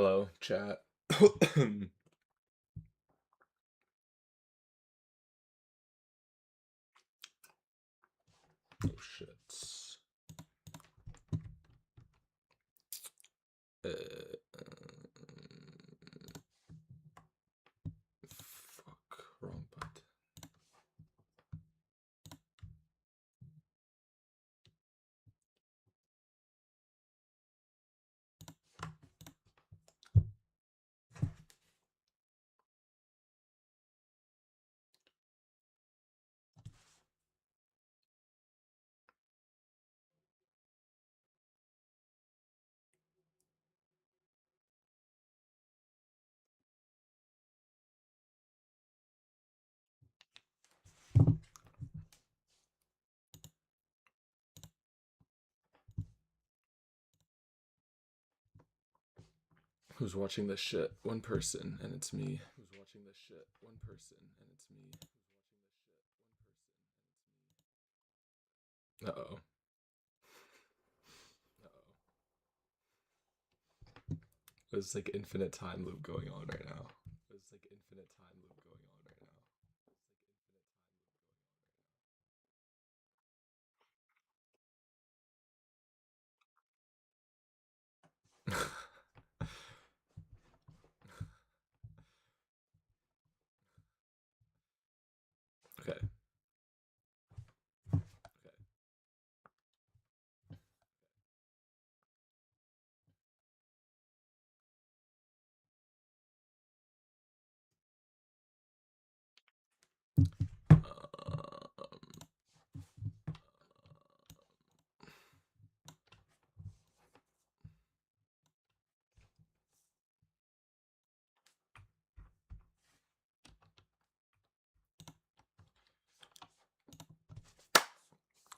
Hello, chat. Oh shit. Uh, fuck, wrong button. Who's watching this shit? One person, and it's me. Who's watching this shit? One person, and it's me. Uh-oh. There's like infinite time loop going on right now. There's like infinite time loop going on right now. Okay.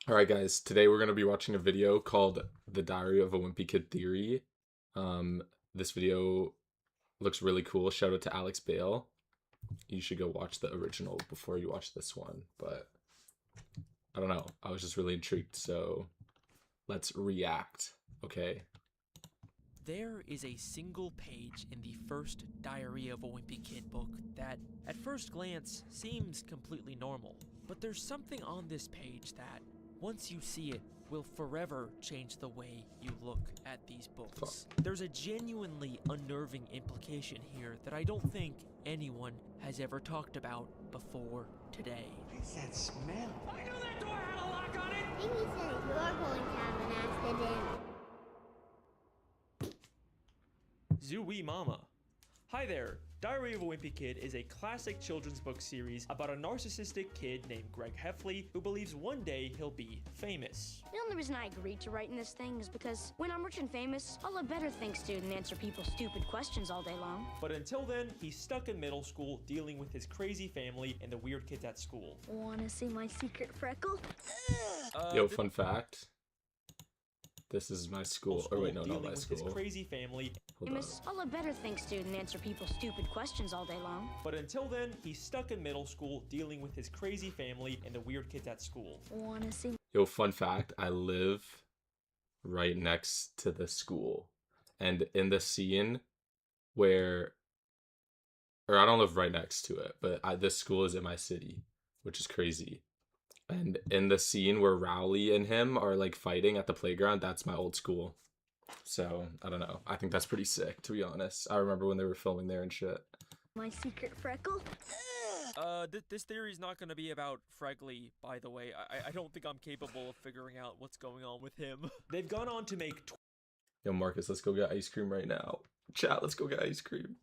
Alright guys, today we're going to be watching a video called The Diary of a Wimpy Kid Theory. This video looks really cool. Shout out to Alex Bale. You should go watch the original before you watch this one, but I don't know. I was just really intrigued, so let's react, okay? There is a single page in the first Diary of a Wimpy Kid book that, at first glance, seems completely normal. But there's something on this page that, once you see it, will forever change the way you look at these books. There's a genuinely unnerving implication here that I don't think anyone has ever talked about before today. What's that smell? I knew that door had a lock on it! Amy said you're going to have an accident. Zooey Mama. Hi there. Diary of a Wimpy Kid is a classic children's book series about a narcissistic kid named Greg Heffley who believes one day he'll be famous. The only reason I agreed to write in this thing is because when I'm rich and famous, I'll have better things to do than answer people's stupid questions all day long. But until then, he's stuck in middle school dealing with his crazy family and the weird kids at school. Wanna see my secret freckle? Yo, fun fact. This is my school. Or wait, no, not my school. His crazy family. Famous, I'll have better things to do than answer people's stupid questions all day long. But until then, he's stuck in middle school dealing with his crazy family and the weird kids at school. Wanna see? Yo, fun fact. I live right next to the school. And in the scene where... Or I don't live right next to it, but this school is in my city, which is crazy. And in the scene where Rowley and him are like fighting at the playground, that's my old school. So I don't know. I think that's pretty sick, to be honest. I remember when they were filming there and shit. My secret freckle? This theory is not going to be about Fregley, by the way. I don't think I'm capable of figuring out what's going on with him. They've gone on to make... Yo, Marcus, let's go get ice cream right now. Chat, let's go get ice cream.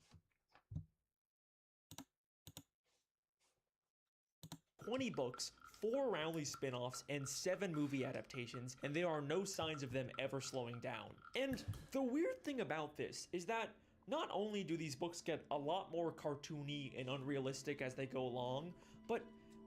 20 books, 4 Rowley spin-offs, and 7 movie adaptations, and there are no signs of them ever slowing down. And the weird thing about this is that not only do these books get a lot more cartoony and unrealistic as they go along, but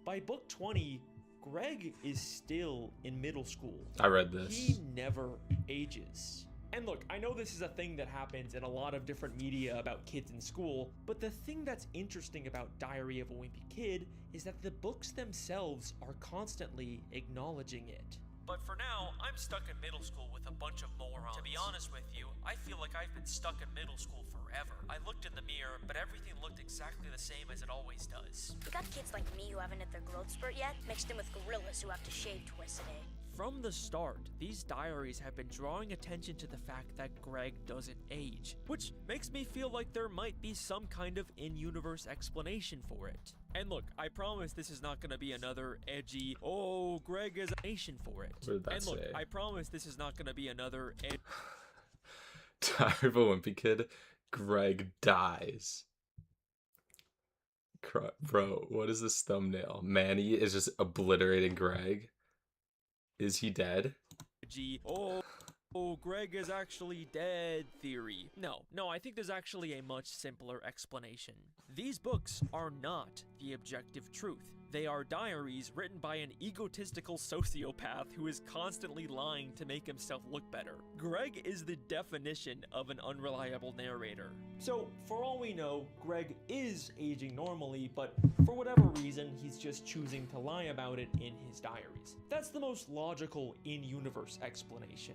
by book 20, Greg is still in middle school. I read this. He never ages. And look, I know this is a thing that happens in a lot of different media about kids in school, but the thing that's interesting about Diary of a Wimpy Kid is that the books themselves are constantly acknowledging it. But for now, I'm stuck in middle school with a bunch of morons. To be honest with you, I feel like I've been stuck in middle school forever. I looked in the mirror, but everything looked exactly the same as it always does. You got kids like me who haven't hit their growth spurt yet, mixed in with gorillas who have to shave twice a day. From the start, these diaries have been drawing attention to the fact that Greg doesn't age, which makes me feel like there might be some kind of in-universe explanation for it. And look, I promise this is not going to be another edgy, oh, Greg is a nation for it. What did that and look, say? I promise this is not going to be another Diary of a Wimpy Kid. Greg dies. Bro, what is this thumbnail? Manny is just obliterating Greg. Is he dead? edgy, oh, Greg is actually dead theory. No, I think there's actually a much simpler explanation. These books are not the objective truth. They are diaries written by an egotistical sociopath who is constantly lying to make himself look better. Greg is the definition of an unreliable narrator. So, for all we know, Greg is aging normally, but for whatever reason, he's just choosing to lie about it in his diaries. That's the most logical in-universe explanation.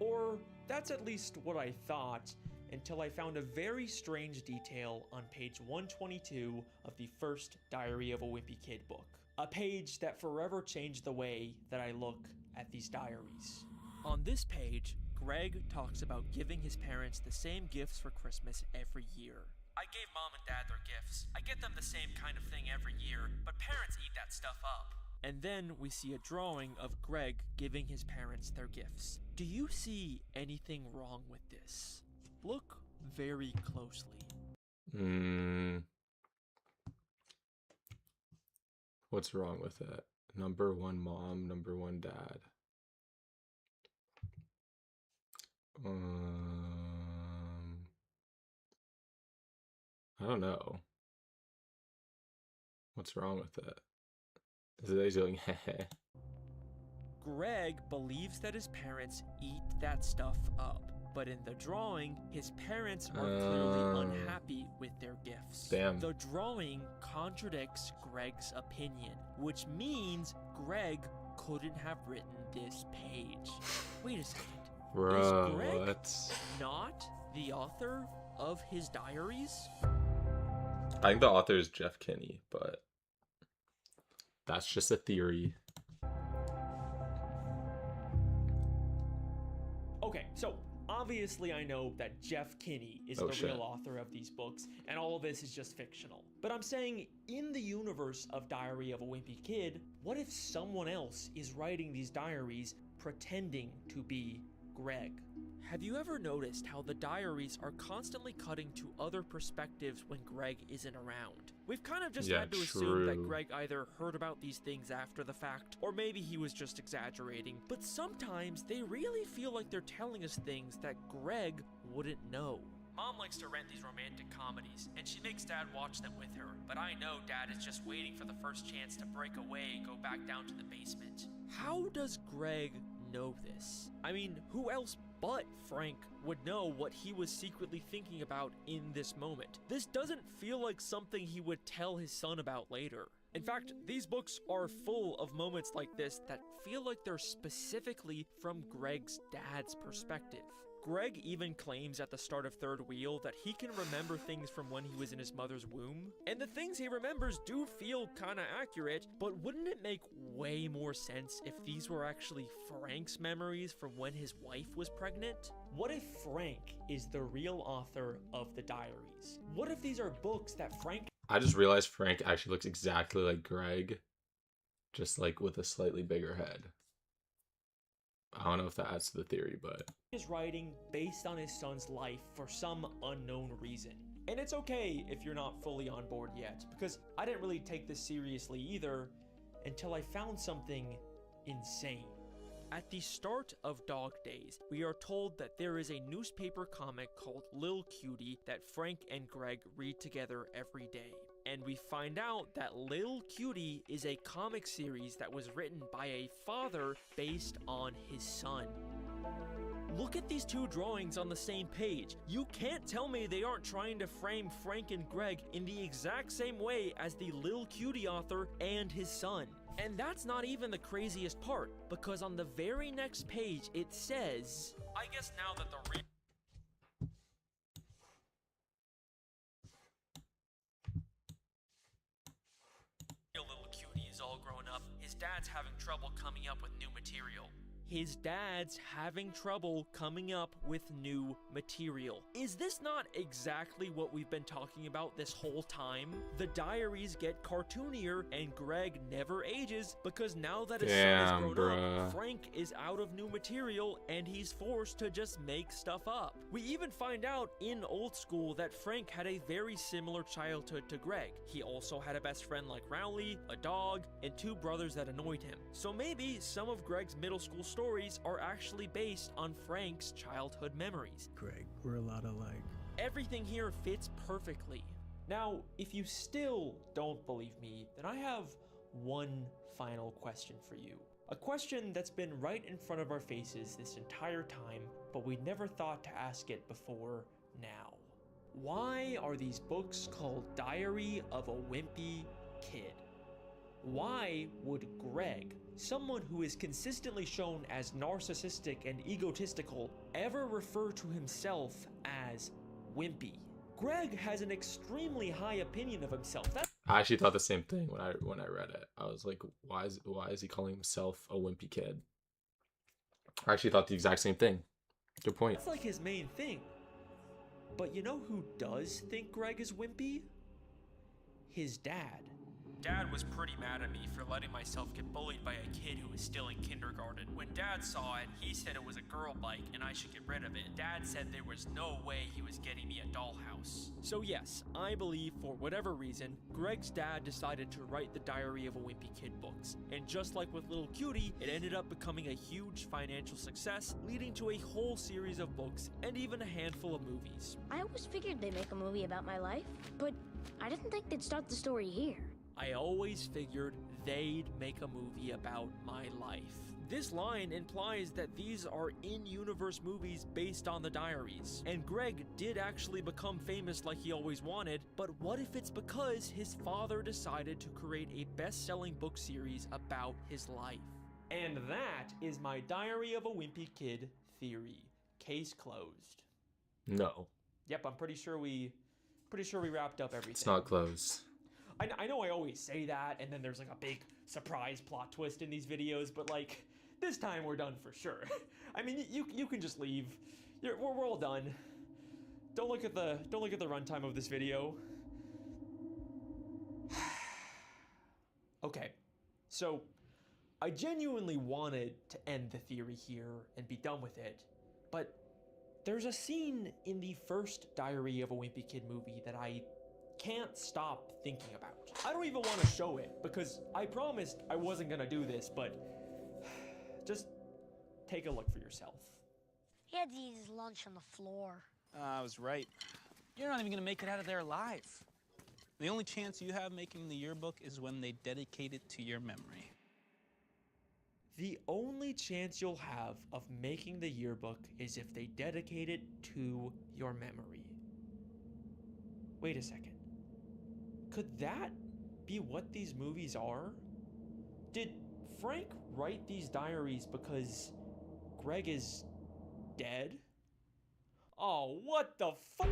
Or, that's at least what I thought, until I found a very strange detail on page 122 of the first Diary of a Wimpy Kid book. A page that forever changed the way that I look at these diaries. On this page, Greg talks about giving his parents the same gifts for Christmas every year. I gave mom and dad their gifts. I get them the same kind of thing every year, but parents eat that stuff up. And then we see a drawing of Greg giving his parents their gifts. Do you see anything wrong with this? Look very closely. What's wrong with it? Number one mom, number one dad. I don't know. What's wrong with it? Is it he's going heh? Greg believes that his parents eat that stuff up. But in the drawing, his parents are clearly unhappy with their gifts. Damn. The drawing contradicts Greg's opinion, which means Greg couldn't have written this page. Wait a second. Bro, is Greg what? not the author of his diaries? I think the author is Jeff Kinney, but that's just a theory. Okay, so obviously I know that Jeff Kinney is the real author of these books, and all of this is just fictional. But I'm saying, in the universe of Diary of a Wimpy Kid, what if someone else is writing these diaries pretending to be Greg? Have you ever noticed how the diaries are constantly cutting to other perspectives when Greg isn't around? We've kind of just had to assume that Greg either heard about these things after the fact, or maybe he was just exaggerating, but sometimes they really feel like they're telling us things that Greg wouldn't know. Mom likes to rent these romantic comedies, and she makes Dad watch them with her, but I know Dad is just waiting for the first chance to break away and go back down to the basement. How does Greg know this? I mean, who else but Frank would know what he was secretly thinking about in this moment? This doesn't feel like something he would tell his son about later. In fact, these books are full of moments like this that feel like they're specifically from Greg's dad's perspective. Greg even claims at the start of Third Wheel that he can remember things from when he was in his mother's womb. And the things he remembers do feel kinda accurate, but wouldn't it make way more sense if these were actually Frank's memories from when his wife was pregnant? What if Frank is the real author of the diaries? What if these are books that Frank... I just realized Frank actually looks exactly like Greg, just like with a slightly bigger head. I don't know if that adds to the theory, but... is writing based on his son's life for some unknown reason. And it's okay if you're not fully on board yet, because I didn't really take this seriously either until I found something insane. At the start of Dog Days, we are told that there is a newspaper comic called Lil Cutie that Frank and Greg read together every day. And we find out that Lil Cutie is a comic series that was written by a father based on his son. Look at these two drawings on the same page. You can't tell me they aren't trying to frame Frank and Greg in the exact same way as the Lil Cutie author and his son. And that's not even the craziest part, because on the very next page it says, I guess now that the real Little Cutie is all grown up, his dad's having trouble coming up with new material. His dad's having trouble coming up with new material. Is this not exactly what we've been talking about this whole time? The diaries get cartoonier and Greg never ages because now that his son is grown up, Frank is out of new material and he's forced to just make stuff up. We even find out in Old School that Frank had a very similar childhood to Greg. He also had a best friend like Rowley, a dog, and two brothers that annoyed him. So maybe some of Greg's middle school stories are actually based on Frank's childhood memories. Greg, we're a lot alike. Everything here fits perfectly. Now, if you still don't believe me, then I have one final question for you. A question that's been right in front of our faces this entire time, but we never thought to ask it before now. Why are these books called Diary of a Wimpy Kid? Why would Greg, someone who is consistently shown as narcissistic and egotistical, ever refer to himself as wimpy? Greg has an extremely high opinion of himself. I actually thought the same thing when I read it. I was like, why is he calling himself a wimpy kid? I actually thought the exact same thing. Good point. That's like his main thing. But you know who does think Greg is wimpy? His dad. Dad was pretty mad at me for letting myself get bullied by a kid who was still in kindergarten. When Dad saw it, he said it was a girl bike and I should get rid of it. Dad said there was no way he was getting me a dollhouse. So yes, I believe for whatever reason, Greg's dad decided to write the Diary of a Wimpy Kid books. And just like with Little Cutie, it ended up becoming a huge financial success, leading to a whole series of books and even a handful of movies. I always figured they'd make a movie about my life, but I didn't think they'd start the story here. I always figured they'd make a movie about my life. This line implies that these are in-universe movies based on the diaries. And Greg did actually become famous like he always wanted, but what if it's because his father decided to create a best-selling book series about his life? And that is my Diary of a Wimpy Kid theory. Case closed. No. Yep, I'm pretty sure we wrapped up everything. It's not closed. I know I always say that, and then there's like a big surprise plot twist in these videos, but like, this time we're done for sure. I mean, you can just leave. We're all done. Don't look at the runtime of this video. Okay, so I genuinely wanted to end the theory here and be done with it, but there's a scene in the first Diary of a Wimpy Kid movie that I can't stop thinking about. I don't even want to show it because I promised I wasn't gonna do this, but just take a look for yourself. He had to eat his lunch on the floor. I was right. You're not even gonna make it out of there alive. The only chance you have making the yearbook is when they dedicate it to your memory. The only chance you'll have of making the yearbook is if they dedicate it to your memory. Wait a second. Could that be what these movies are? Did Frank write these diaries because Greg is dead? Oh, what the fuck?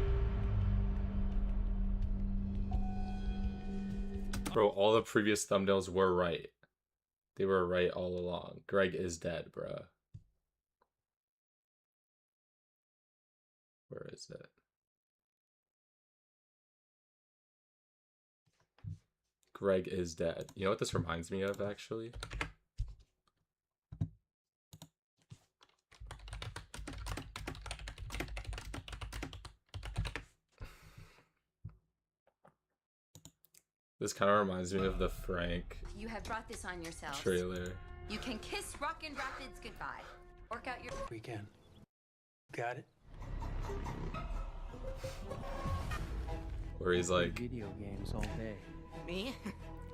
Bro, all the previous thumbnails were right. They were right all along. Greg is dead, bruh. Where is it? Greg is dead. You know what this reminds me of, actually? This kind of reminds me of the Frank You have brought this on yourself. trailer. You can kiss Rockin' Rapids goodbye. Work out your... We can. Got it? Where he's like, Video games all day. Me?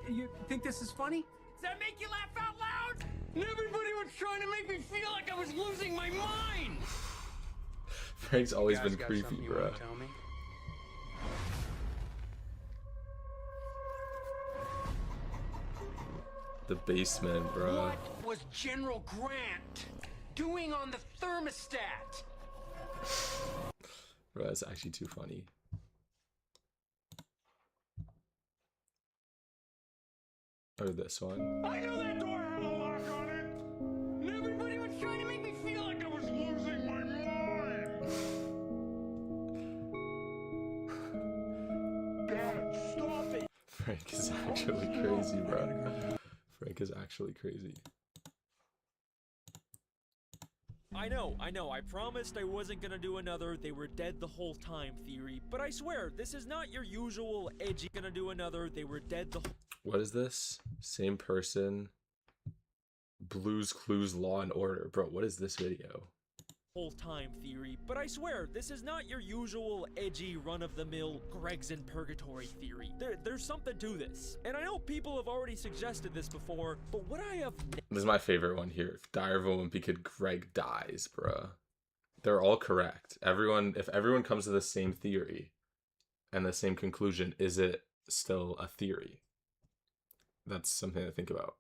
You think this is funny? Does that make you laugh out loud? Everybody was trying to make me feel like I was losing my mind. Frank's always been creepy, bro. The basement, bro. What was General Grant doing on the thermostat? Bro, that's actually too funny. Or this one. I knew that door had a lock on it! And everybody was trying to make me feel like I was losing my mind! Dad, stop it! Frank is actually crazy, bro. Frank is actually crazy. I know, I promised I wasn't gonna do another "they were dead the whole time" theory, but I swear, this is not your usual edgy gonna do another "they were dead the What is this? Same person. Blues Clues Law and Order. Bro, what is this video? whole time theory, but I swear, this is not your usual edgy run-of-the-mill Greg's in Purgatory theory. There's something to this. And I know people have already suggested this before, but what I have This is my favorite one here. If Diary of a Wimpy Kid Greg dies, bruh. They're all correct. If everyone comes to the same theory and the same conclusion, is it still a theory? That's something to think about.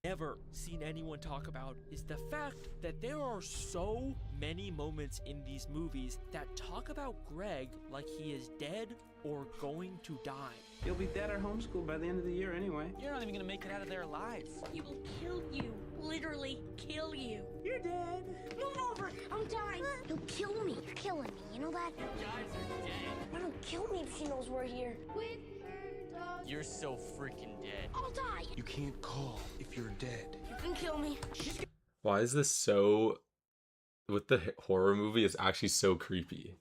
never seen anyone talk about is the fact that there are so many moments in these movies that talk about Greg like he is dead or going to die. You'll be dead or homeschooled by the end of the year anyway. You're not even gonna make it out of there alive. He will kill you. Literally kill you. You're dead. Move over. I'm dying. He'll kill me. You're killing me. You know that? You guys are dead. Mom will kill me if she knows we're here. You're so freaking dead. I'll die. You can't call if you're dead. You can kill me. Why is this so... With the horror movie, it's actually so creepy.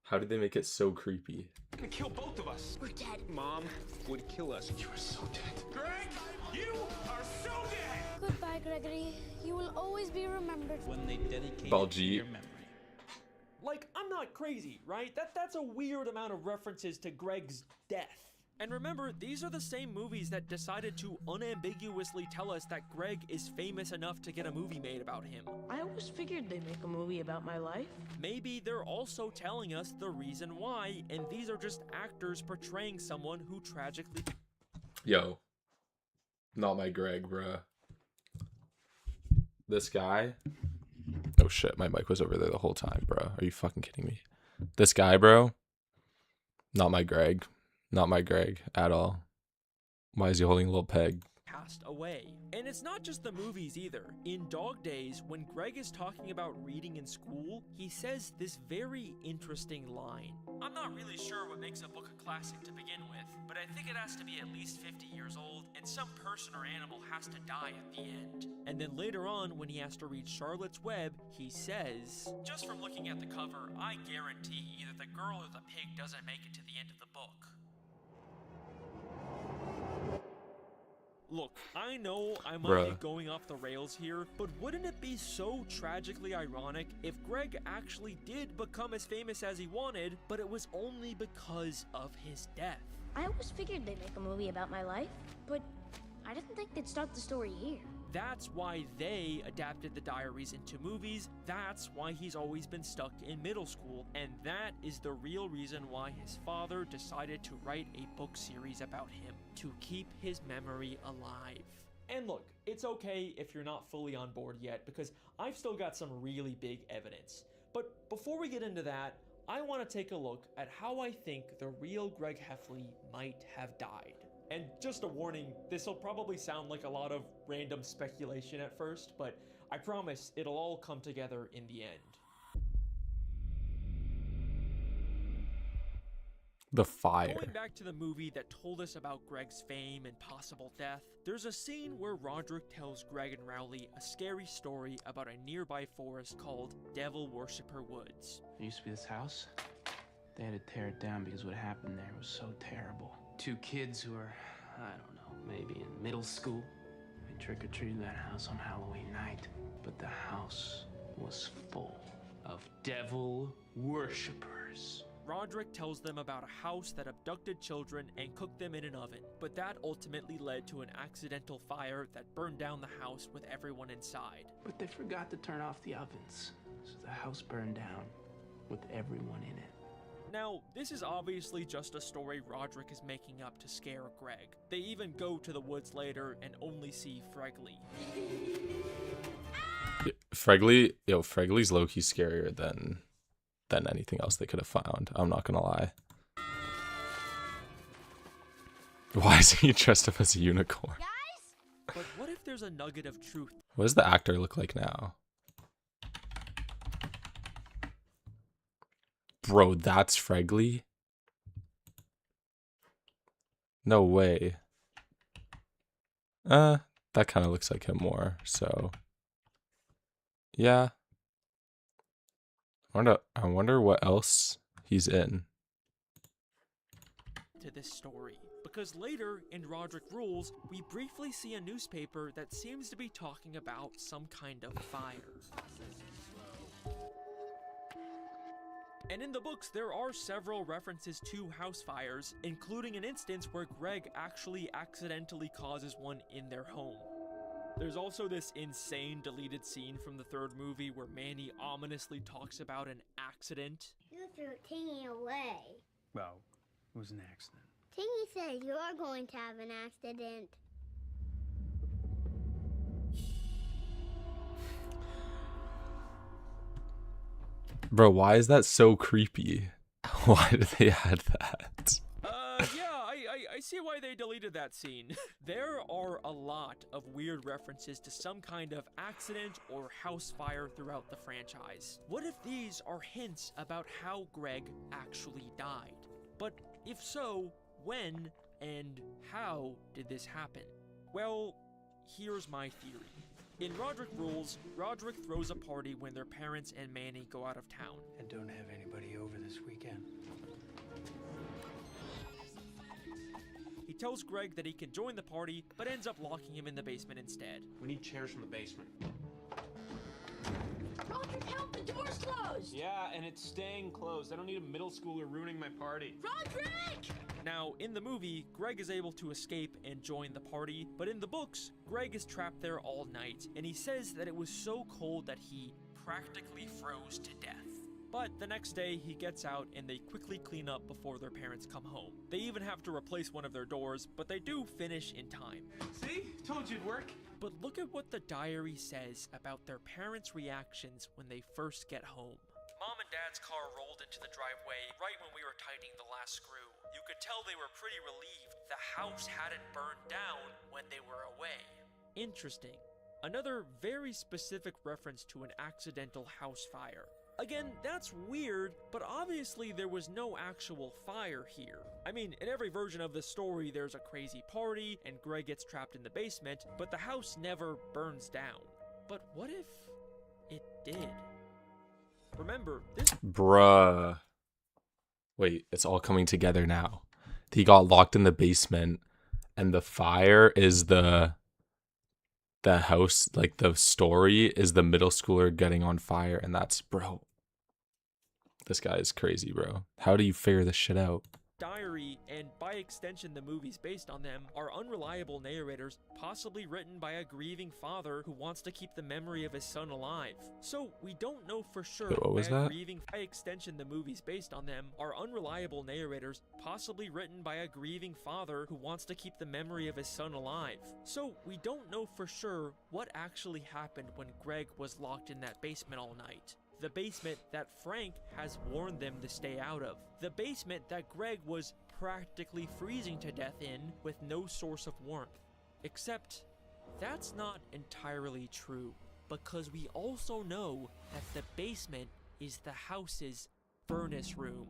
How did they make it so creepy? I'm gonna kill both of us. We're dead. Mom would kill us. You are so dead. Greg, you are so dead. Goodbye, Gregory. You will always be remembered. When they dedicate Baljeet. your memory. Like, I'm not crazy, right? That's a weird amount of references to Greg's death. And remember, these are the same movies that decided to unambiguously tell us that Greg is famous enough to get a movie made about him. I always figured they'd make a movie about my life. Maybe they're also telling us the reason why, and these are just actors portraying someone who tragically... Yo. Not my Greg, bruh. This guy... Oh shit, my mic was over there the whole time, bro. Are you fucking kidding me? This guy, bro. Not my Greg. Not my Greg at all. Why is he holding a little peg? Passed away. And it's not just the movies either. In Dog Days, when Greg is talking about reading in school, he says this very interesting line. I'm not really sure what makes a book a classic to begin with, but I think it has to be at least 50 years old, and some person or animal has to die at the end. And then later on, when he has to read Charlotte's Web, he says, just from looking at the cover, I guarantee either the girl or the pig doesn't make it to the end of the book. Look, I know I might be going off the rails here, but wouldn't it be so tragically ironic if Greg actually did become as famous as he wanted, but it was only because of his death? I always figured they'd make a movie about my life, but I didn't think they'd start the story here. That's why they adapted the diaries into movies, that's why he's always been stuck in middle school, and that is the real reason why his father decided to write a book series about him, to keep his memory alive. And look, it's okay if you're not fully on board yet, because I've still got some really big evidence. But before we get into that, I want to take a look at how I think the real Greg Heffley might have died. And just a warning, this will probably sound like a lot of random speculation at first, but I promise it'll all come together in the end. The fire. Going back to the movie that told us about Greg's fame and possible death, there's a scene where Roderick tells Greg and Rowley a scary story about a nearby forest called Devil Worshipper Woods. There used to be this house. They had to tear it down because what happened there was so terrible. Two kids who were, I don't know, maybe in middle school. They trick-or-treated that house on Halloween night. But the house was full of devil worshippers. Roderick tells them about a house that abducted children and cooked them in an oven, but that ultimately led to an accidental fire that burned down the house with everyone inside. But they forgot to turn off the ovens, so the house burned down. with everyone in it. Now, this is obviously just a story Roderick is making up to scare Greg. They even go to the woods later and only see Fregley. Fregley's low-key scarier than anything else they could have found. I'm not gonna lie. Why is he dressed up as a unicorn? But what if there's a nugget of truth? What does the actor look like now? Bro, that's Fregley? No way. That kind of looks like him more, so yeah. I wonder what else he's in. To this story, because later in Roderick Rules, we briefly see a newspaper that seems to be talking about some kind of fire. And in the books, there are several references to house fires, including an instance where Greg actually accidentally causes one in their home. There's also this insane deleted scene from the third movie where Manny ominously talks about an accident. You threw Tingy away. Well, it was an accident. Tingy says you're going to have an accident. Bro, why is that so creepy? Why did they add that? Yeah, I see why they deleted that scene. There are a lot of weird references to some kind of accident or house fire throughout the franchise. What if these are hints about how Greg actually died? But if so, when and how did this happen? Well, here's my theory. In Roderick Rules, Roderick throws a party when their parents and Manny go out of town. And don't have anybody over this weekend. He tells Greg that he can join the party, but ends up locking him in the basement instead. We need chairs from the basement. Roderick, help! The door's closed! Yeah, and it's staying closed. I don't need a middle schooler ruining my party. Roderick! Now, in the movie, Greg is able to escape and join the party, but in the books, Greg is trapped there all night, and he says that it was so cold that he practically froze to death. But the next day, he gets out and they quickly clean up before their parents come home. They even have to replace one of their doors, but they do finish in time. See? Told you it'd work. But look at what the diary says about their parents' reactions when they first get home. Mom and Dad's car rolled into the driveway right when we were tightening the last screw. You could tell they were pretty relieved the house hadn't burned down when they were away. Interesting. Another very specific reference to an accidental house fire. Again, that's weird, but obviously there was no actual fire here. I mean, in every version of the story, there's a crazy party, and Greg gets trapped in the basement, but the house never burns down. But what if it did? Remember, this... Bruh. Wait, it's all coming together now. He got locked in the basement, and the fire is the house, like the story is the middle schooler getting on fire, and that's, bro. This guy is crazy, bro. How do you figure this shit out? Diary, and by extension the movies based on them, are unreliable narrators, possibly written by a grieving father who wants to keep the memory of his son alive. So we don't know for sure. Wait, what was that? By extension the movies based on them are unreliable narrators, possibly written by a grieving father who wants to keep the memory of his son alive. So we don't know for sure what actually happened when Greg was locked in that basement all night. The basement that Frank has warned them to stay out of. The basement that Greg was practically freezing to death in with no source of warmth. Except, that's not entirely true, because we also know that the basement is the house's furnace room.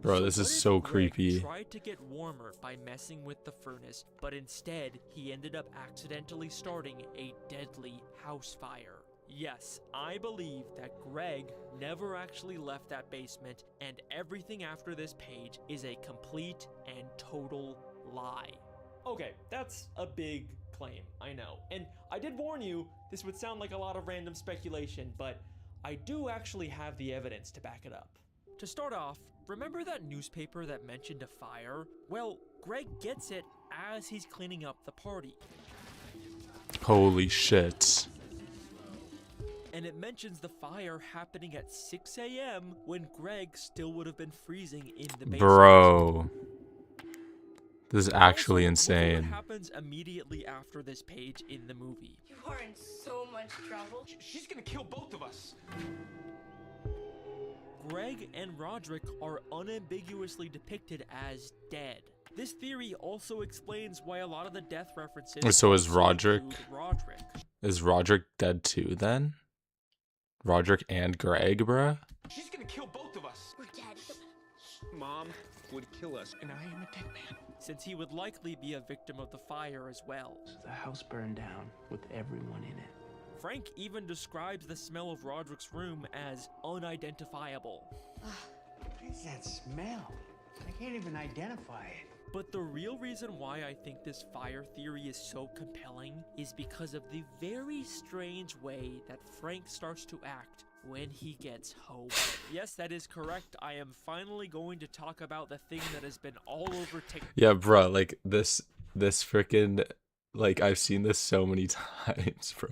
Bro, this is so creepy. Greg tried to get warmer by messing with the furnace, but instead he ended up accidentally starting a deadly house fire. Yes, I believe that Greg never actually left that basement, and everything after this page is a complete and total lie. Okay, that's a big claim, I know. And I did warn you, this would sound like a lot of random speculation, but I do actually have the evidence to back it up. To start off, remember that newspaper that mentioned a fire? Well, Greg gets it as he's cleaning up the party. Holy shit. And it mentions the fire happening at 6 a.m. when Greg still would have been freezing in the basement. Bro. This is And actually also, look at what insane. happens immediately after this page in the movie. You are in so much trouble. She's gonna kill both of us. Greg and Roderick are unambiguously depicted as dead. This theory also explains why a lot of the death references So is also Roderick? include Roderick. Is Roderick dead too then? Roderick and Greg, bruh? She's gonna kill both of us. We're dead. Mom would kill us, and I am a dead man. Since he would likely be a victim of the fire as well. So the house burned down with everyone in it. Frank even describes the smell of Roderick's room as unidentifiable. What is that smell? I can't even identify it. But the real reason why I think this fire theory is so compelling is because of the very strange way that Frank starts to act when he gets home. Yes, that is correct. I am finally going to talk about the thing that has been all over TikTok. Yeah, bro, like this freaking, like, I've seen this so many times, bro.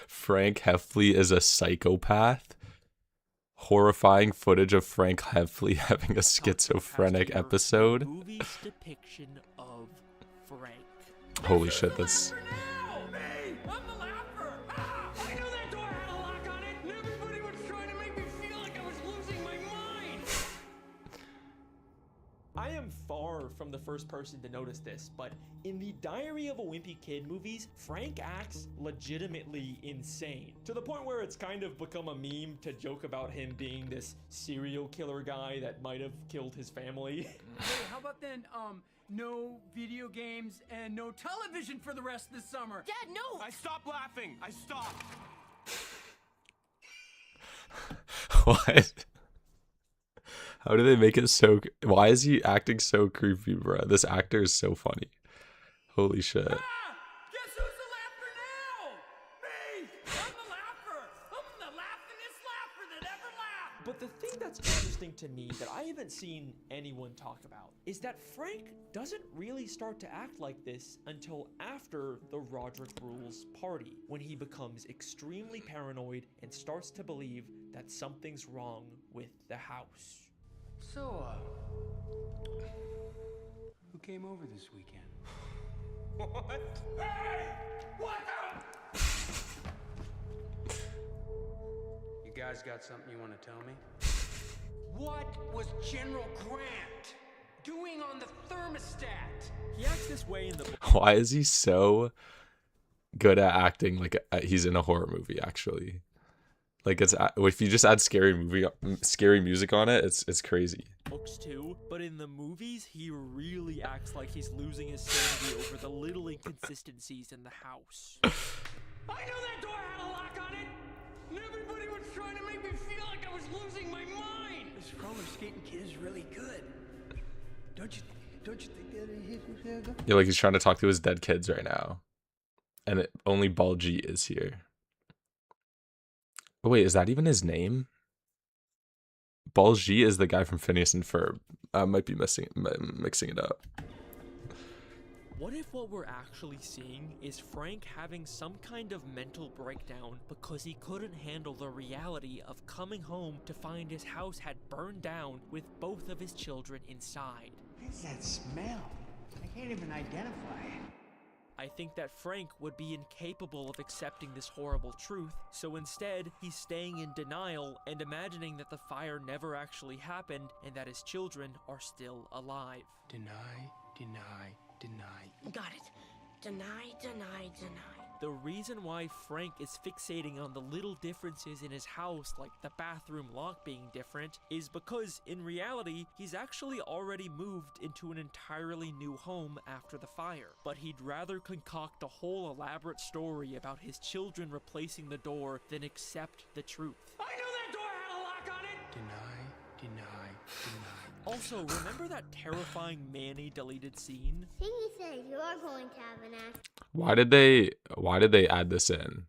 Frank Heffley is a psychopath. Horrifying footage of Frank Heffley having a schizophrenic episode. The movie's depiction of Frank. Holy shit, that's... Hey, I'm the laugher. I knew that door had a lock on it, and everybody was trying to make me feel like I was losing my mind. I am far from the first person to notice this, but in the Diary of a Wimpy Kid movies, Frank acts legitimately insane. To the point where it's kind of become a meme to joke about him being this serial killer guy that might have killed his family. Hey, how about then, no video games and no television for the rest of the summer? Dad, no! I stopped laughing. I stopped. What? How do they make it so... Why is he acting so creepy, bro? This actor is so funny. Holy shit. Guess who's the laugher now? Me! I'm the laugher! I'm the laughingest laugher that ever laughed! But the thing that's interesting to me that I haven't seen anyone talk about is that Frank doesn't really start to act like this until after the Roderick Rules party, when he becomes extremely paranoid and starts to believe that something's wrong with the house. So, who came over this weekend? What? Hey! What the? You guys got something you want to tell me? What was General Grant doing on the thermostat? He acts this way in the Why is he so good at acting like he's in a horror movie, actually? Like, it's if you just add scary music on it, it's crazy. books too, but in the movies, he really acts like he's losing his sanity over the little inconsistencies in the house. I knew that door had a lock on it, and everybody was trying to make me feel like I was losing my mind. This roller skating kid is really good. Don't you think that Yeah, like he's trying to talk to his dead kids right now, and only Balji is here. Oh, wait, is that even his name? Balji is the guy from Phineas and Ferb. I might be mixing it up. What if what we're actually seeing is Frank having some kind of mental breakdown because he couldn't handle the reality of coming home to find his house had burned down with both of his children inside? What is that smell? I can't even identify it. I think that Frank would be incapable of accepting this horrible truth, so instead, he's staying in denial and imagining that the fire never actually happened and that his children are still alive. Deny, deny, deny. Got it. Deny, deny, deny. The reason why Frank is fixating on the little differences in his house, like the bathroom lock being different, is because in reality, he's actually already moved into an entirely new home after the fire. But he'd rather concoct a whole elaborate story about his children replacing the door than accept the truth. I knew that door had a lock on it! Deny, deny, deny. Also, remember that terrifying Manny deleted scene? Thingy says you're going to have an accident. Why did they add this in?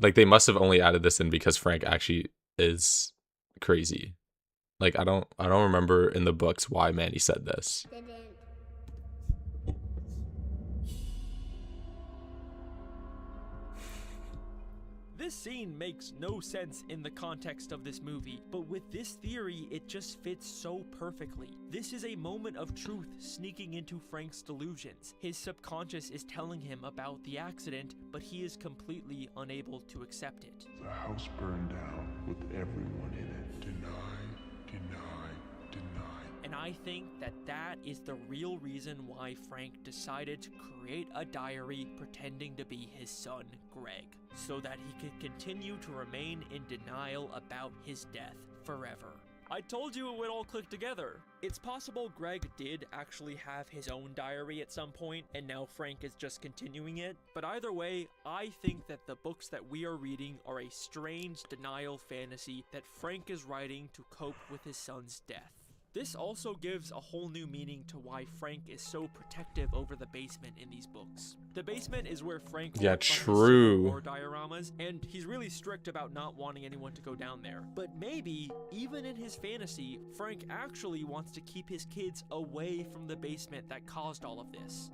Like, they must have only added this in because Frank actually is crazy. Like, I don't remember in the books why Manny said this. This scene makes no sense in the context of this movie, but with this theory, it just fits so perfectly. This is a moment of truth sneaking into Frank's delusions. His subconscious is telling him about the accident, but he is completely unable to accept it. The house burned down with everyone in it. Deny, deny, deny. And I think that that is the real reason why Frank decided to create a diary pretending to be his son, Greg, so that he could continue to remain in denial about his death forever. I told you it would all click together. It's possible Greg did actually have his own diary at some point, and now Frank is just continuing it. But either way, I think that the books that we are reading are a strange denial fantasy that Frank is writing to cope with his son's death. This also gives a whole new meaning to why Frank is so protective over the basement in these books. The basement is where Frank works on his Civil War dioramas, and he's really strict about not wanting anyone to go down there. But maybe, even in his fantasy, Frank actually wants to keep his kids away from the basement that caused all of this.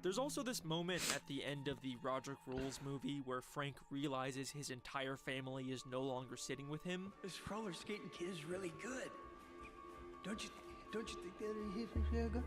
There's also this moment at the end of the Roderick Rules movie where Frank realizes his entire family is no longer sitting with him. This roller skating kid is really good. Don't you think that is good?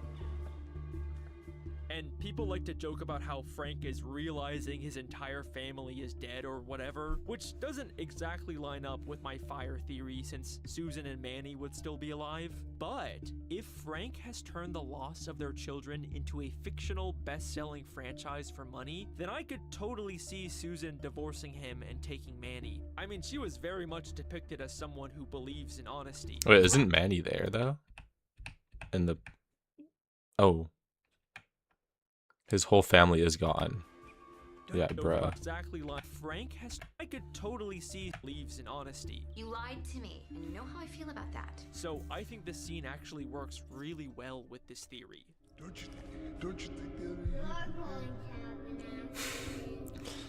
And people like to joke about how Frank is realizing his entire family is dead or whatever, which doesn't exactly line up with my fire theory since Susan and Manny would still be alive. But if Frank has turned the loss of their children into a fictional best-selling franchise for money, then I could totally see Susan divorcing him and taking Manny. I mean, she was very much depicted as someone who believes in honesty. Wait, isn't Manny there though? In the... Oh. His whole family is gone. Yeah, bruh. Exactly like Frank has. I could totally see believes in honesty. You lied to me, and you know how I feel about that. So I think this scene actually works really well with this theory. Don't you think that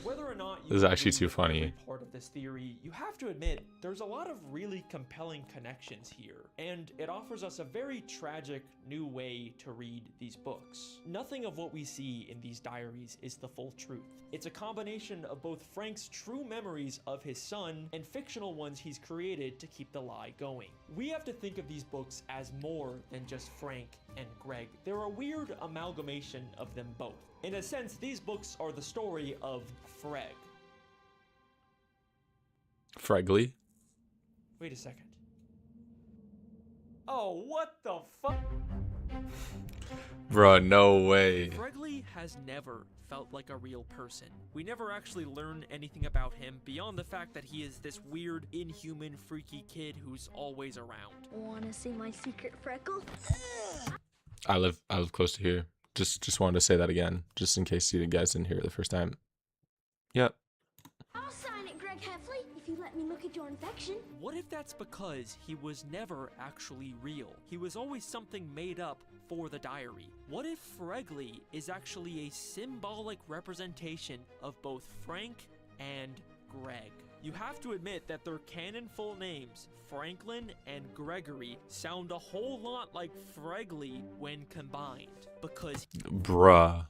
Whether or not you This is actually agree too with funny. every part of this theory, you have to admit there's a lot of really compelling connections here, and it offers us a very tragic new way to read these books. Nothing of what we see in these diaries is the full truth. It's a combination of both Frank's true memories of his son and fictional ones he's created to keep the lie going. We have to think of these books as more than just Frank and Greg. They're a weird amalgamation of them both. In a sense, these books are the story of Freg. Fregley? Wait a second. Oh, what the fuck? Bruh, no way. Fregley has never felt like a real person. We never actually learn anything about him beyond the fact that he is this weird, inhuman, freaky kid who's always around. Wanna see my secret freckle? I live close to here. Just wanted to say that again, just in case you guys didn't hear it the first time. Yep. I'll sign it, Greg Heffley, if you let me look at your infection. What if that's because he was never actually real? He was always something made up for the diary. What if Fregley is actually a symbolic representation of both Frank and Greg? You have to admit that their canon full names, Franklin and Gregory, sound a whole lot like Fregley when combined, because Bruh,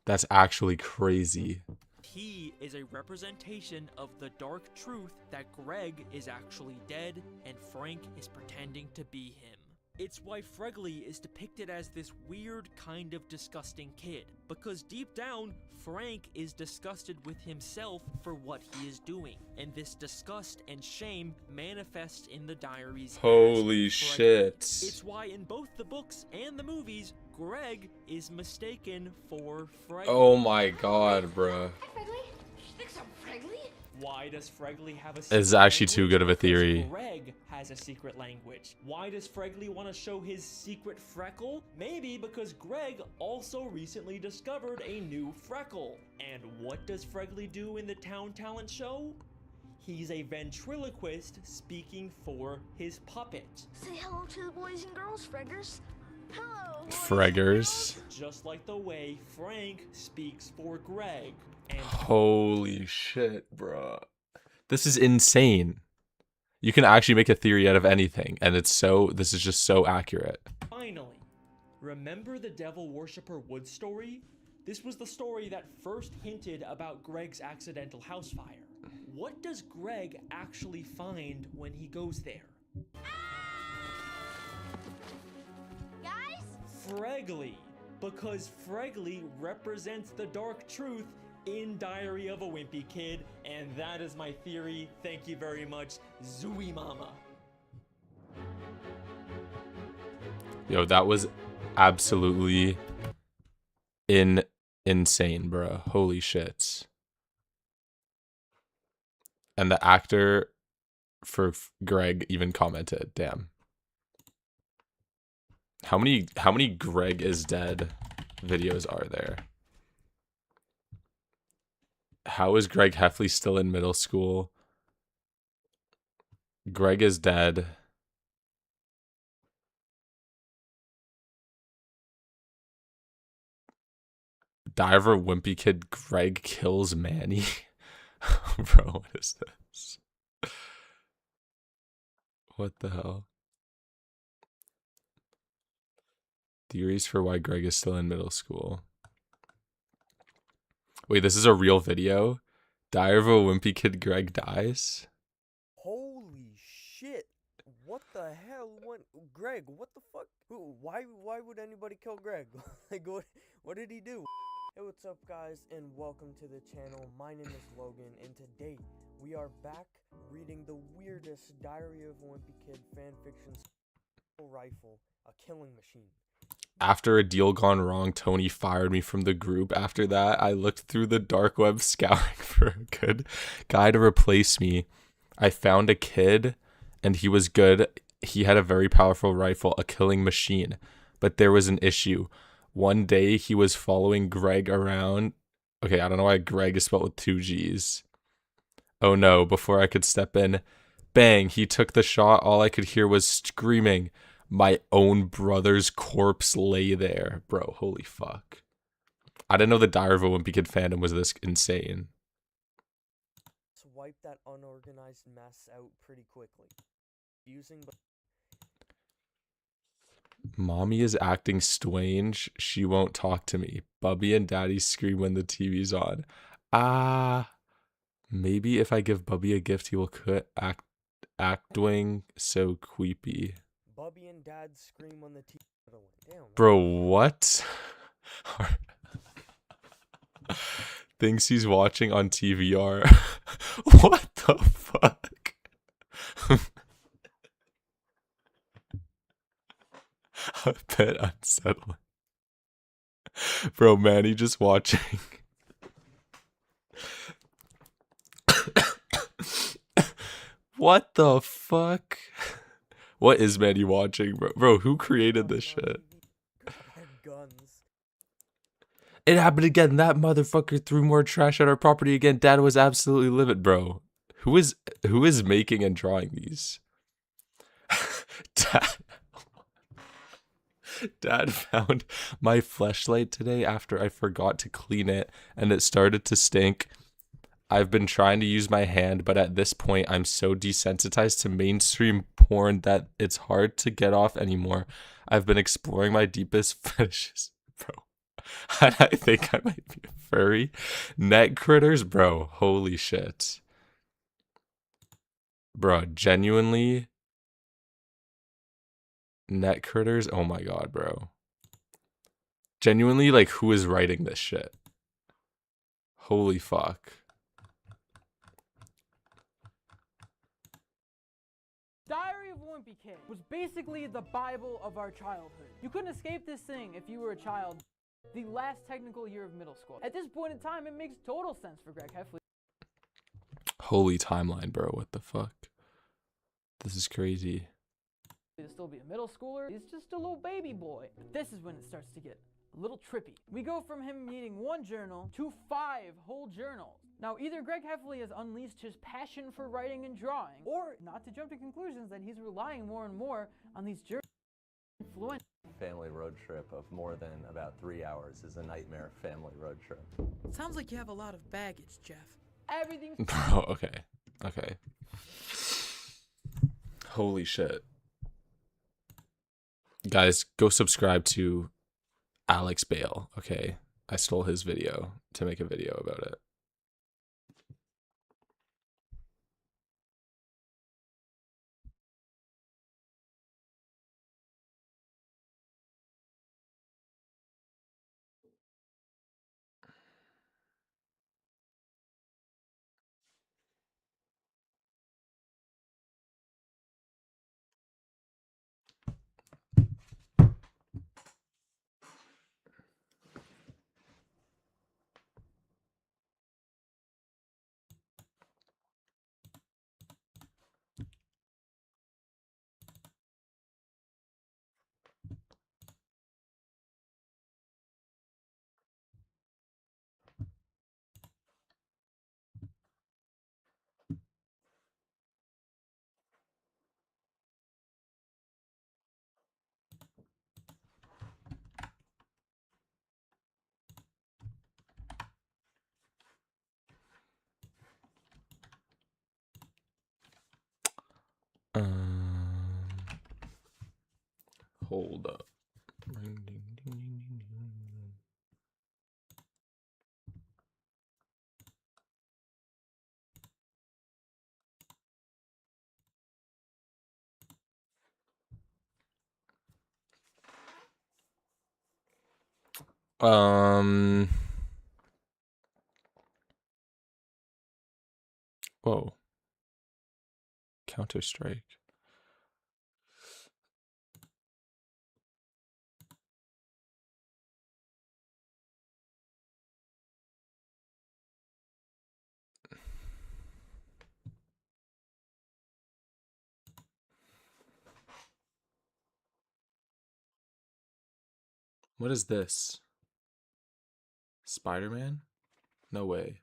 that's actually crazy. he is a representation of the dark truth that Greg is actually dead and Frank is pretending to be him. It's why Fregley is depicted as this weird kind of disgusting kid, because deep down, Frank is disgusted with himself for what he is doing, and this disgust and shame manifests in the diaries. Holy shit. It's why in both the books and the movies, Greg is mistaken for Fregley. Oh my god, bruh. Hi, Fregley. You think so, Fregley? Why does Fregley have a secret It's actually too language? good of a Because theory. Greg has a secret language. Why does Fregley want to show his secret freckle? Maybe because Greg also recently discovered a new freckle. And what does Fregley do in the town talent show? He's a ventriloquist speaking for his puppet. Say hello to the boys and girls, Freggers. Hello, boys Freggers. Just like the way Frank speaks for Greg. And Holy shit, bruh. This is insane. You can actually make a theory out of anything, and this is just so accurate. finally, remember the devil worshipper Wood story? This was the story that first hinted about Greg's accidental house fire. What does Greg actually find when he goes there? Guys? Fregley, because Fregley represents the dark truth in Diary of a Wimpy Kid, and that is my theory. Thank you very much, Zooey Mama. Yo, that was absolutely insane, bro. Holy shit. And the actor for Greg even commented, damn. How many Greg is dead videos are there? How is Greg Heffley still in middle school? Greg is dead. Diver Wimpy Kid Greg kills Manny. Bro, what is this? What the hell? Theories for why Greg is still in middle school. Wait, this is a real video? Diary of a Wimpy Kid Greg dies? Holy shit. What the hell? Greg, what the fuck? Why would anybody kill Greg? Like, what did he do? Hey, what's up, guys, and welcome to the channel. My name is Logan, and today we are back reading the weirdest Diary of a Wimpy Kid fanfiction rifle, a killing machine. After a deal gone wrong, Tony fired me from the group. After that, I looked through the dark web scouring for a good guy to replace me. I found a kid, and he was good. He had a very powerful rifle, a killing machine. But there was an issue. One day, he was following Greg around. Okay, I don't know why Greg is spelled with 2 G's. Oh no, before I could step in, bang, he took the shot. All I could hear was screaming. My own brother's corpse lay there. Bro, holy fuck. I didn't know the Diary of a Wimpy Kid fandom was this insane. Wipe that unorganized mess out pretty quickly. Mommy is acting strange. She won't talk to me. Bubby and Daddy scream when the TV's on. Maybe if I give Bubby a gift, he will quit acting so creepy. Bubby and Dad scream when the TV. Damn. Bro, what? Things he's watching on TVR. What the fuck? A bit unsettling. Bro, Manny just watching. What the fuck? What is Manny watching, bro? Bro, who created this shit? It happened again. That motherfucker threw more trash at our property again. Dad was absolutely livid, bro. Who is making and drawing these? Dad found my fleshlight today after I forgot to clean it and it started to stink. I've been trying to use my hand, but at this point, I'm so desensitized to mainstream porn that it's hard to get off anymore. I've been exploring my deepest fetishes, bro. I think I might be a furry. Net critters, bro. Holy shit. Bro, genuinely. Net critters? Oh my god, bro. Genuinely, like, who is writing this shit? Holy fuck. Diary of a Wimpy Kid was basically the Bible of our childhood. You couldn't escape this thing if you were a child. The last technical year of middle school. At this point in time, it makes total sense for Greg Heffley. Holy timeline, bro. What the fuck? This is crazy. To still be a middle schooler, he's just a little baby boy. But this is when it starts to get a little trippy. We go from him reading 1 journal to 5 whole journals. Now, either Greg Heffley has unleashed his passion for writing and drawing, or not to jump to conclusions that he's relying more and more on these journals. Family road trip of more than about 3 hours is a nightmare family road trip. Sounds like you have a lot of baggage, Jeff. Everything's Bro, okay. Holy shit. Guys, go subscribe to Alex Bale, okay? I stole his video to make a video about it. Hold up. Whoa. Counter-Strike. What is this? Spider-Man? No way.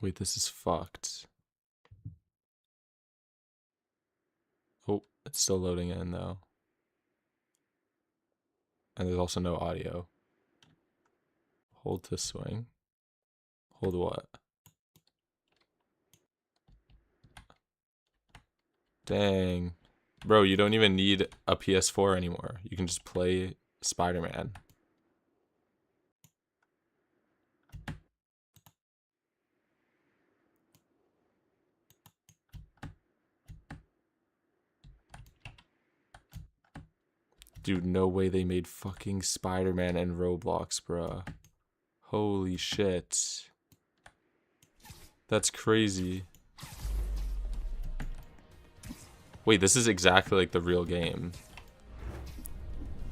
Wait, this is fucked. Oh, it's still loading in though. And there's also no audio. Hold to swing. Hold what? Dang. Bro, you don't even need a PS4 anymore. You can just play Spider-Man. Dude, no way they made fucking Spider-Man and Roblox, bruh. Holy shit. That's crazy. Wait, this is exactly like the real game.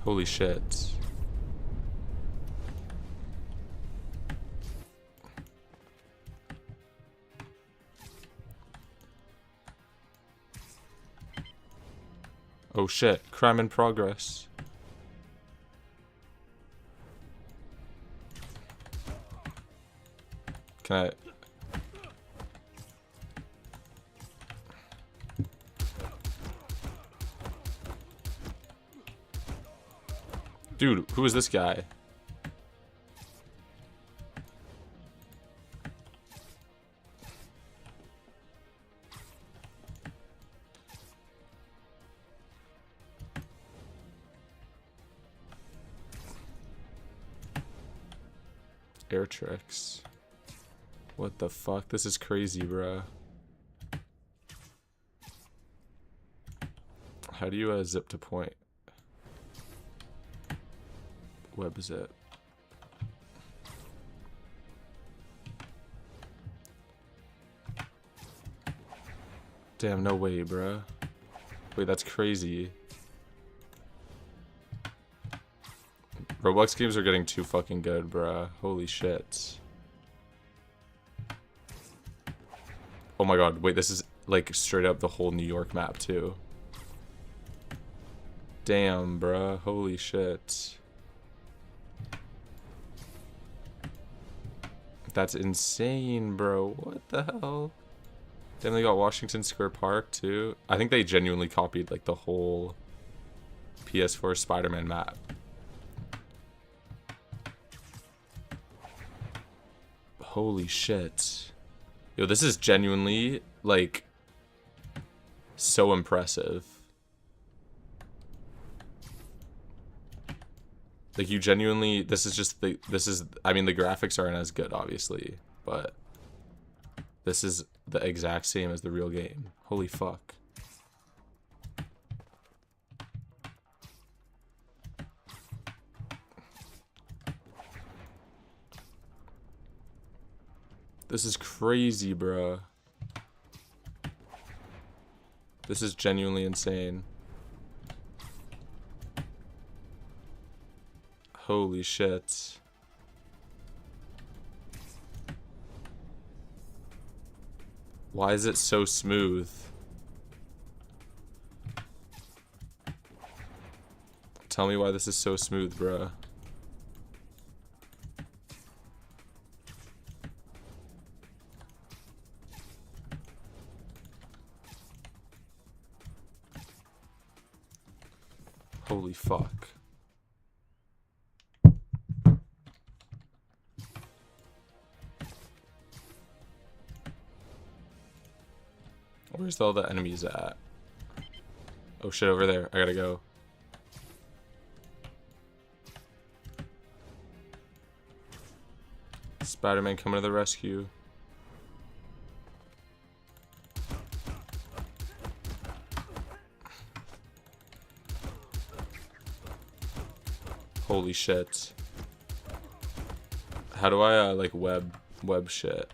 Holy shit. Oh shit, crime in progress. Can I... Dude, who is this guy? Air tricks. What the fuck? This is crazy, bruh. How do you zip to point? Web zip. Damn, no way, bruh. Wait, that's crazy. Roblox games are getting too fucking good, bruh. Holy shit. Oh my god, wait, this is like straight up the whole New York map too. Damn, bruh. Holy shit. That's insane, bro. What the hell? Then they got Washington Square Park too. I think they genuinely copied like the whole PS4 Spider-Man map. Holy shit. Yo, this is genuinely like so impressive. Like, you genuinely, this is, I mean, the graphics aren't as good, obviously, but this is the exact same as the real game. Holy fuck. This is crazy, bruh. This is genuinely insane. Holy shit. Why is it so smooth? Tell me why this is so smooth, bruh. Holy fuck. Where's all the enemies at? Oh shit, over there. I gotta go. Spider-Man coming to the rescue. Holy shit. How do I like web shit?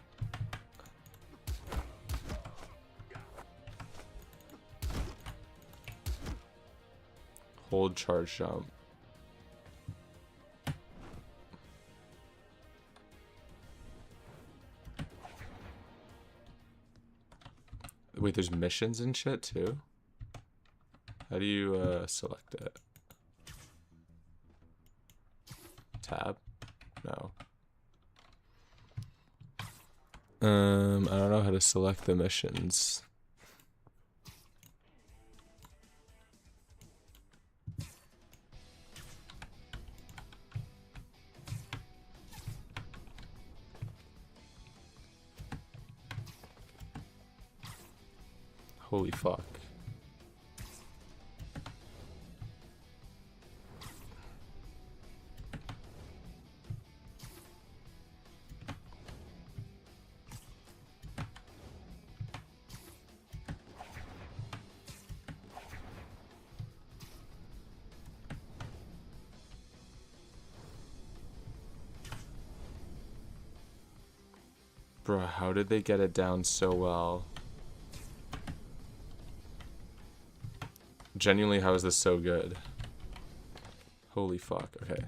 Hold charge jump. Wait, there's missions and shit too? How do you select it? Tab? No. I don't know how to select the missions. Holy fuck. Bruh, how did they get it down so well? Genuinely, how is this so good? Holy fuck, okay.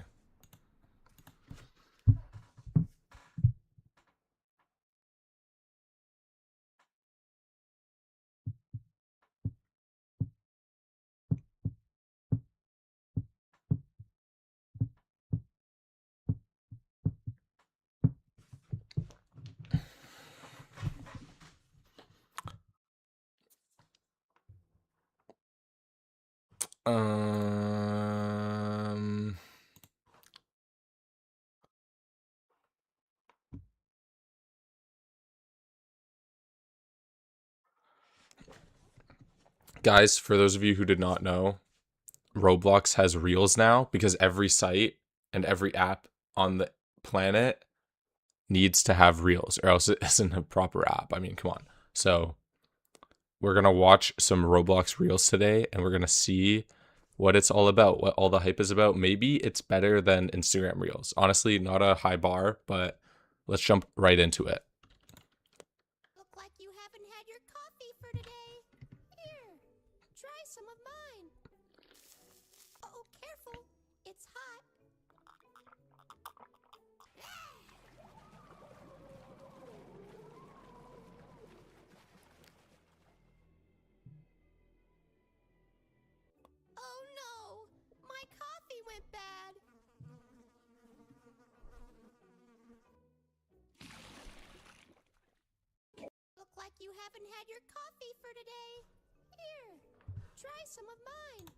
Guys, for those of you who did not know, Roblox has Reels now because every site and every app on the planet needs to have Reels, or else it isn't a proper app. I mean, come on. So we're going to watch some Roblox Reels today, and we're going to see what it's all about, what all the hype is about. Maybe it's better than Instagram Reels. Honestly, not a high bar, but let's jump right into it. Look like you haven't had your coffee for today. Here, try some of mine. Oh, careful. It's hot. Oh no, my coffee went bad. Look like you haven't had your coffee for today. Here, try some of mine.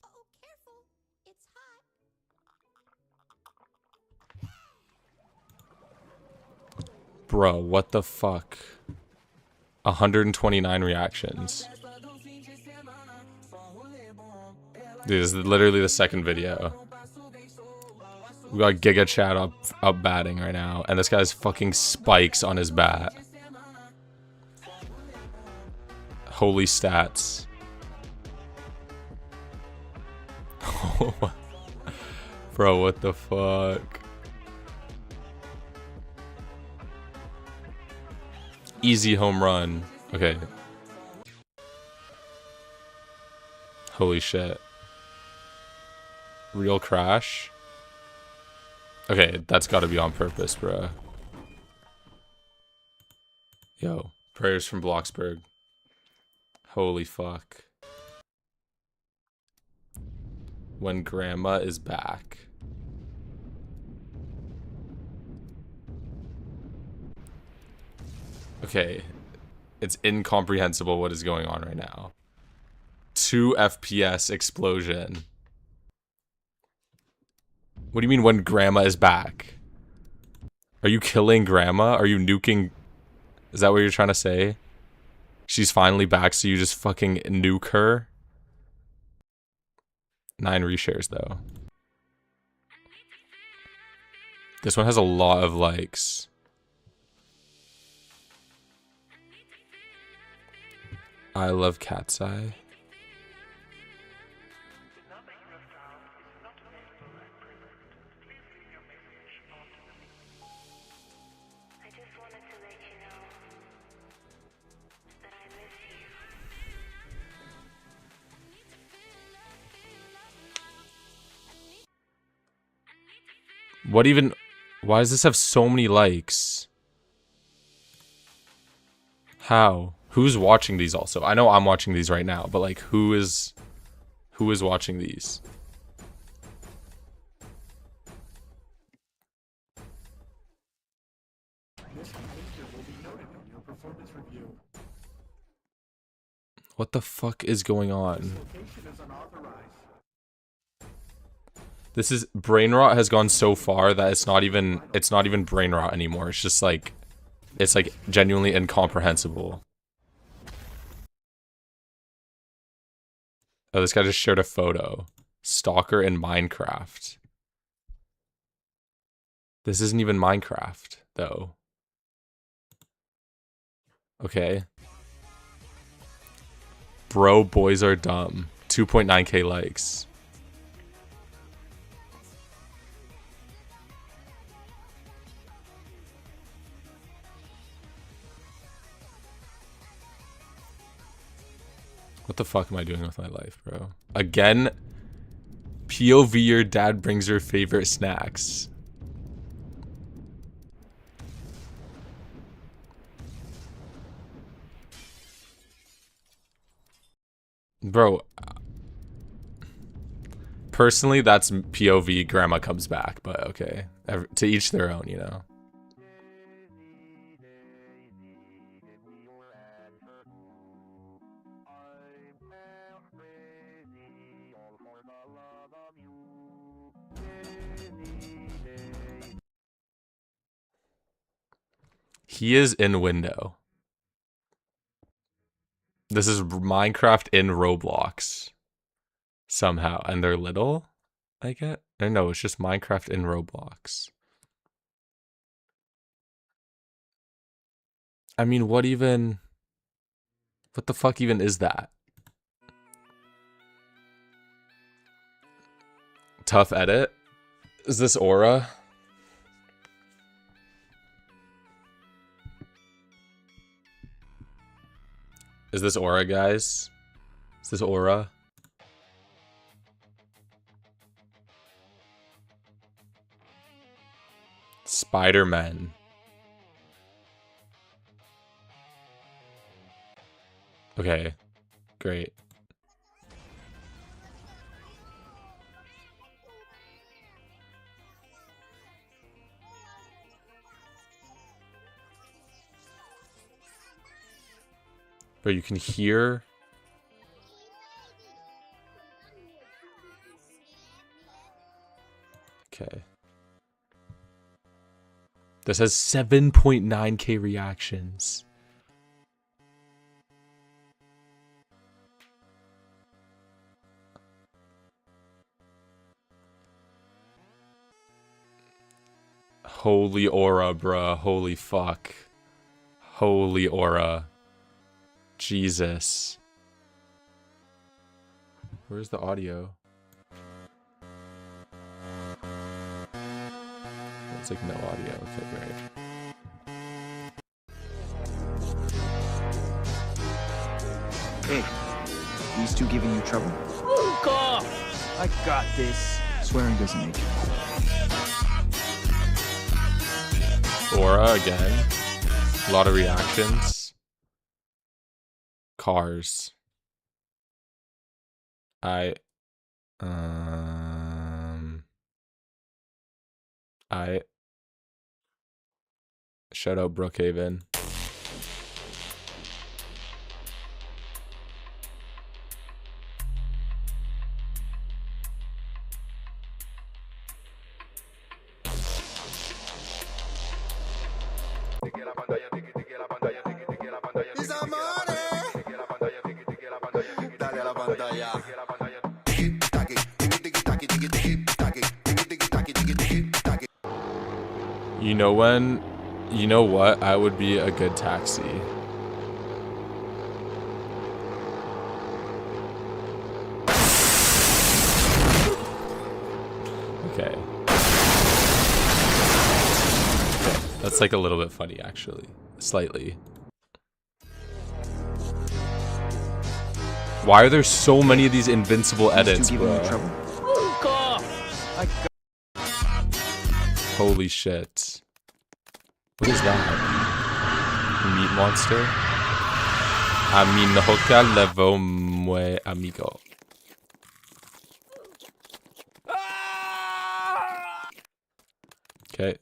Oh, careful. It's hot. Bro, what the fuck? 129 reactions. Dude, this is literally the second video. We got Giga Chad up batting right now, and this guy's fucking spikes on his bat. Holy stats. Bro, what the fuck? Easy home run. Okay. Holy shit. Real crash? Okay, that's gotta be on purpose, bro. Yo, prayers from Bloxburg. Holy fuck. When grandma is back. Okay. It's incomprehensible what is going on right now. 2 FPS explosion. What do you mean when grandma is back? Are you killing grandma? Are you nuking? Is that what you're trying to say? She's finally back, so you just fucking nuke her? 9 reshares though. This one has a lot of likes. I love Cat's Eye. What even? Why does this have so many likes? How? Who's watching these also? I know I'm watching these right now, but like who is watching these? What the fuck is going on? This is brain rot has gone so far that it's not even brain rot anymore. It's just like it's like genuinely incomprehensible. Oh, this guy just shared a photo. Stalker in Minecraft. This isn't even Minecraft, though. Okay. Bro, boys are dumb. 2.9k likes. What the fuck am I doing with my life, bro? Again, POV your dad brings your favorite snacks. Bro, personally, that's POV grandma comes back, but okay. To each their own, you know? He is in window. This is Minecraft in Roblox. Somehow. And they're little? I get? Or no, it's just Minecraft in Roblox. I mean, what the fuck even is that? Tough edit? Is this Aura? Is this Aura, guys? Is this Aura? Spider-Man. Okay, great. But you can hear. Okay. This has 7.9k reactions. Holy aura, bruh. Holy fuck. Holy aura. Jesus. Where's the audio? It's like no audio. Okay, great. Hey, these two giving you trouble? Fuck off! I got this. Swearing doesn't make you cool. Aura again. A lot of reactions. Cars. I shout out Brookhaven. You know when, you know what? I would be a good taxi. Okay. That's like a little bit funny, actually. Slightly. Why are there so many of these invincible edits, bro? Fuck off! Holy shit. What is that? Meat monster? A mi nunca levo mue amigo. Okay.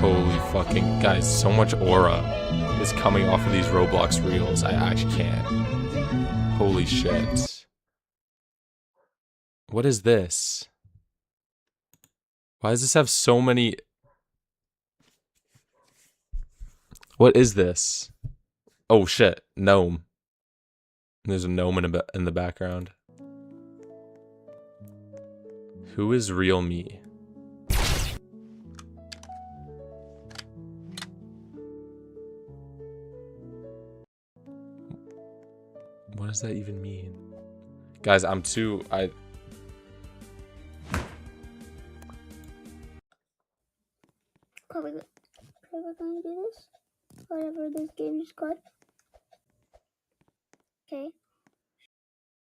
Holy fucking guys, so much aura is coming off of these Roblox reels. I actually can't. Holy shit. What is this? Why does this have so many? What is this? Oh shit, gnome. There's a gnome in the background. Who is real me? What does that even mean? Guys, I'm too... Probably gonna do this. Whatever this game is called. Okay.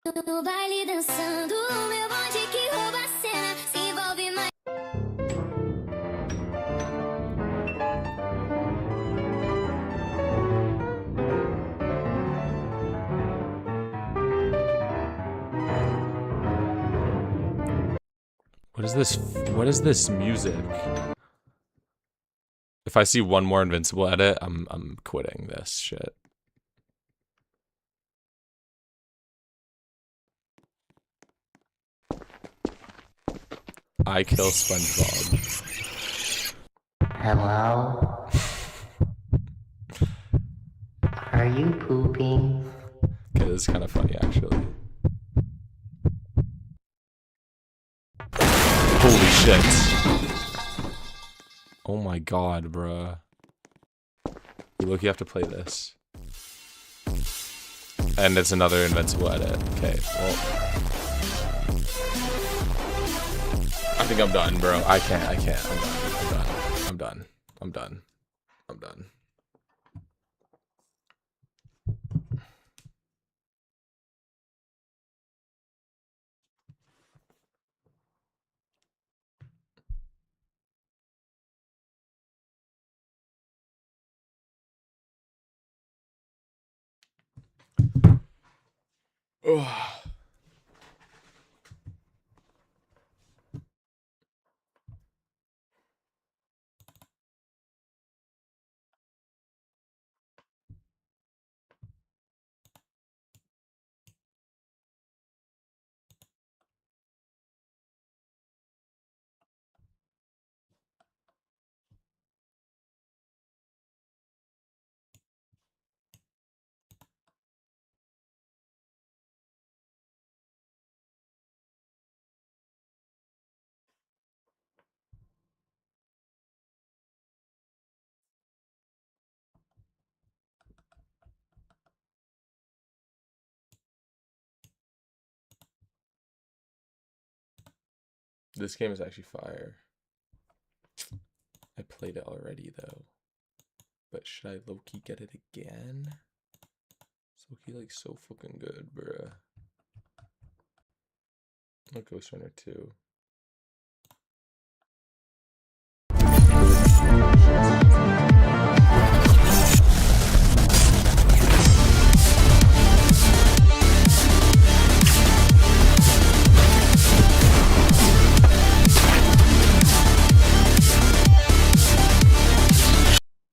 No baile dançando, meu bonde que rouba a cena, se envolve mais. What is this? What is this music? If I see one more invincible edit, I'm quitting this shit. I kill SpongeBob. Hello? Are you pooping? Okay, this is kind of funny actually. Holy shit. Oh my god, bruh. You look, you have to play this. And it's another invincible edit. Okay, well. I think I'm done, bro. I can't. I'm done. I'm done. Ugh. This game is actually fire. I played it already though. But should I low-key get it again? It's low-key like so fucking good, bruh. Look, Ghost Runner 2.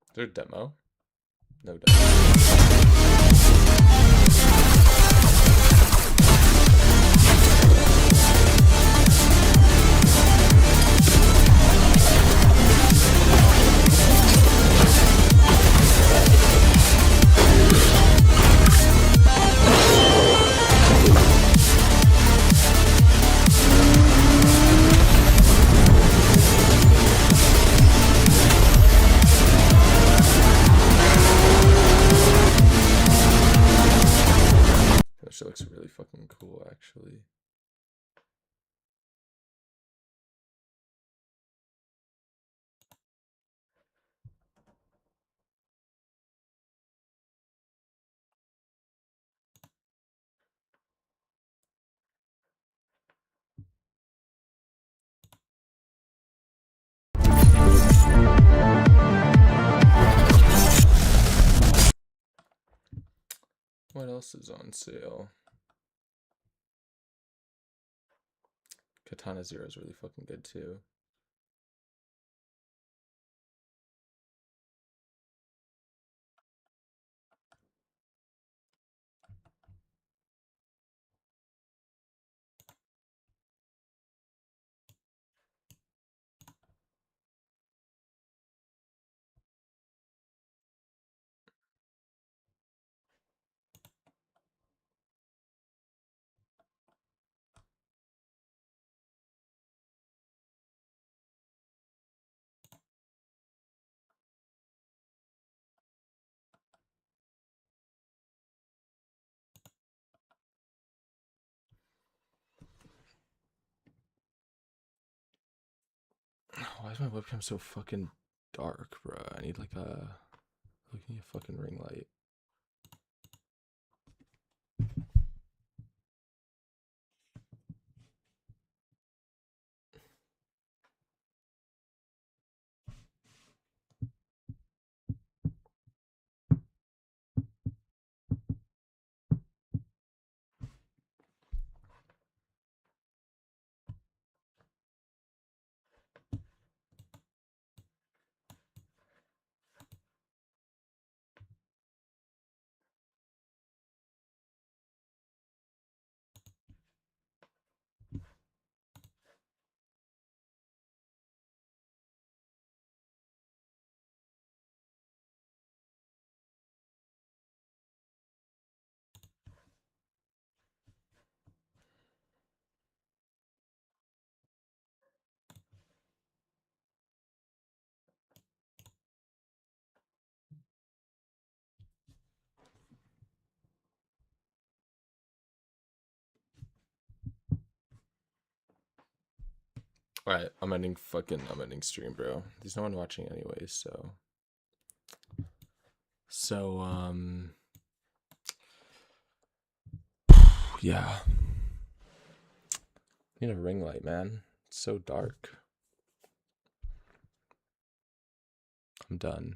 Is there a demo? No demo. That shit looks really fucking cool, actually. What else is on sale? Katana Zero is really fucking good too. Why is my webcam so fucking dark, bro? I need like a fucking ring light. Alright, I'm ending stream, bro. There's no one watching anyways, so. Yeah. Need a ring light, man. It's so dark. I'm done.